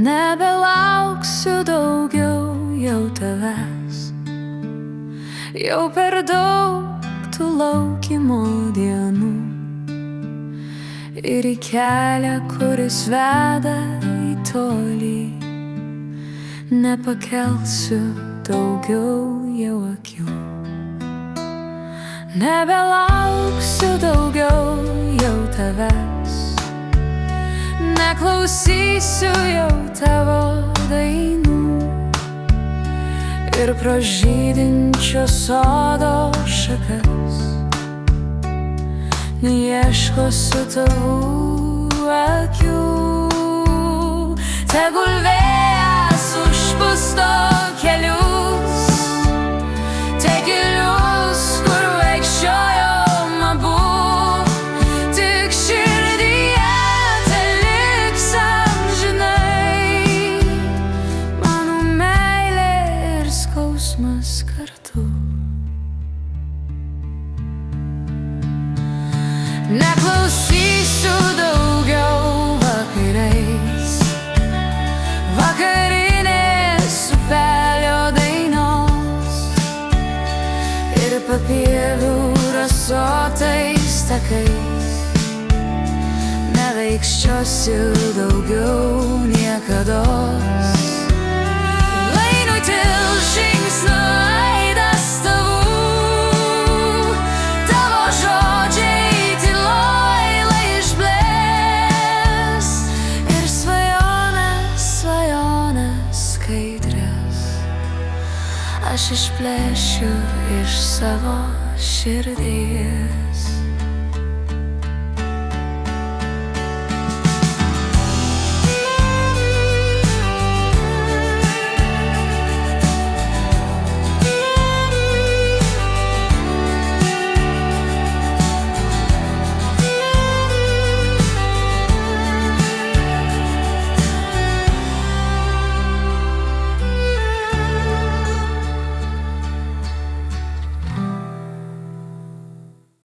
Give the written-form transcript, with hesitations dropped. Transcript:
Nebelauksiu daugiau jau tavęs, jau per daug tų laukimo dienų ir į kelią, kuris veda į tolį, nepakelsiu daugiau jau akių. Nebelauksiu daugiau jau tavęs, neklausysiu jau tavo dainų ir pro žydinčio sodo šakas neieškosiu tavų akių. Tegul vėjas užpusto kelius, tiek gilius, kur vaikščiojom abu, tik širdyje teliks amžinai mano meilė ir skausmas kartu. Neklausysiu daugiau vakarais, vakarinės upelio dainos ir papievių rasotais takais. Nevaikščiosiu daugiau niekados, lai nutils žingsnių aidas tavų, tavo žodžiai tyloj lai išblės ir svajonės, svajonės skaidrias aš išplėšiu iš savo širdies.